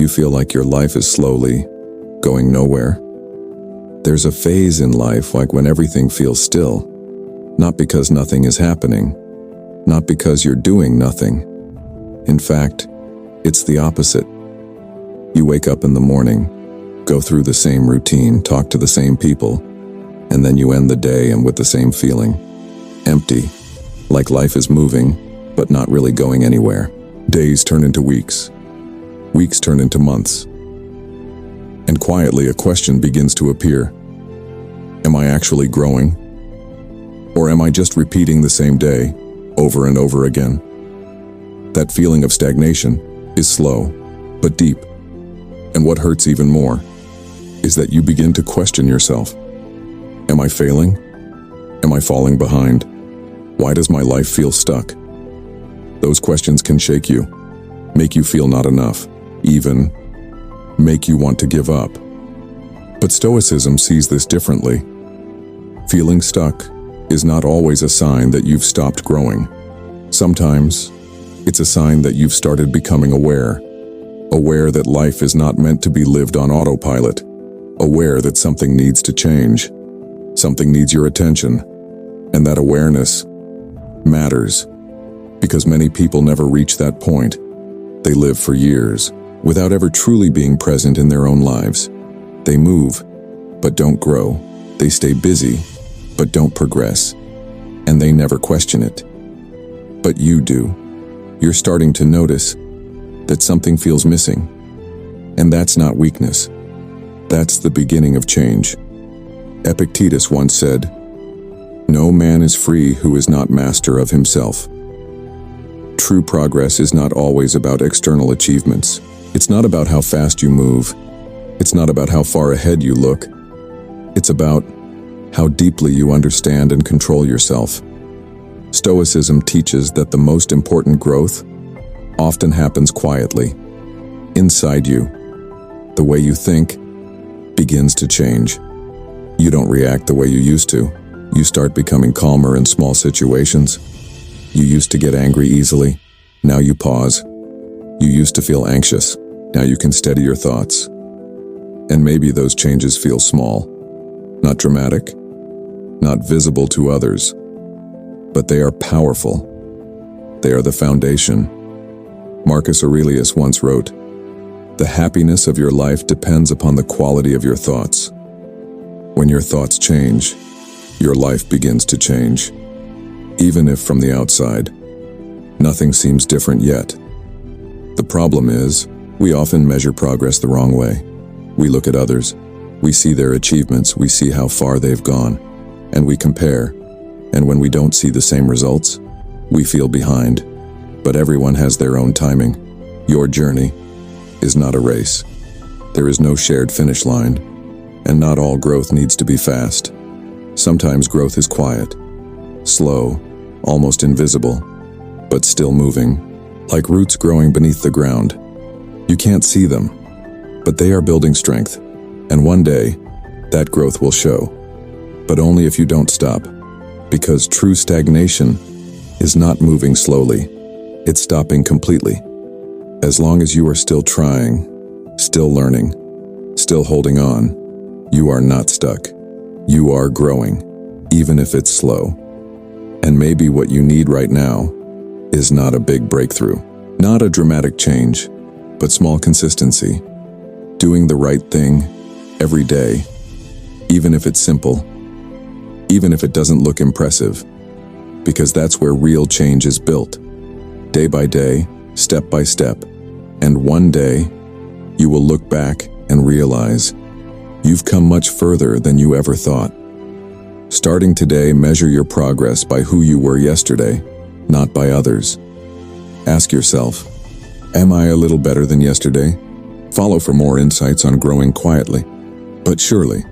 you feel like your life is slowly going nowhere? There's a phase in life like when everything feels still, not because nothing is happening, not because you're doing nothing. In fact, it's the opposite. You wake up in the morning, go through the same routine, talk to the same people, and then you end the day and with the same feeling. Empty, like life is moving, but not really going anywhere. Days turn into weeks. Weeks turn into months. And quietly a question begins to appear. Am I actually growing? Or am I just repeating the same day over and over again? That feeling of stagnation is slow, but deep. And what hurts even more is that you begin to question yourself. Am I failing? Am I falling behind? Why does my life feel stuck? Those questions can shake you, make you feel not enough, even make you want to give up. But Stoicism sees this differently. Feeling stuck is not always a sign that you've stopped growing. Sometimes, it's a sign that you've started becoming aware that life is not meant to be lived on autopilot, aware that something needs to change, something needs your attention, and that awareness matters, because many people never reach that point. They live for years without ever truly being present in their own lives. They move, but don't grow. They stay busy, but don't progress, and they never question it. But you do. You're starting to notice that something feels missing. And that's not weakness. That's the beginning of change. Epictetus once said, "No man is free who is not master of himself." True progress is not always about external achievements. It's not about how fast you move. It's not about how far ahead you look. It's about how deeply you understand and control yourself. Stoicism teaches that the most important growth often happens quietly, inside you. The way you think begins to change. You don't react the way you used to. You start becoming calmer in small situations. You used to get angry easily. Now you pause. You used to feel anxious. Now you can steady your thoughts. And maybe those changes feel small, not dramatic, not visible to others, but they are powerful. They are the foundation. Marcus Aurelius once wrote, "The happiness of your life depends upon the quality of your thoughts." When your thoughts change, your life begins to change. Even if from the outside, nothing seems different yet. The problem is, we often measure progress the wrong way. We look at others, we see their achievements, we see how far they've gone, and we compare. And when we don't see the same results, we feel behind. But everyone has their own timing. Your journey is not a race. There is no shared finish line, and not all growth needs to be fast. Sometimes growth is quiet, slow, almost invisible, but still moving, like roots growing beneath the ground. You can't see them, but they are building strength, and one day, that growth will show. But only if you don't stop, because true stagnation is not moving slowly, it's stopping completely. As long as you are still trying, still learning, still holding on, you are not stuck. You are growing, even if it's slow. And maybe what you need right now is not a big breakthrough, not a dramatic change, but small consistency. Doing the right thing every day, even if it's simple, even if it doesn't look impressive, because that's where real change is built. Day by day, step by step, and one day, you will look back and realize you've come much further than you ever thought. Starting today, measure your progress by who you were yesterday, not by others. Ask yourself, am I a little better than yesterday? Follow for more insights on growing quietly, but surely.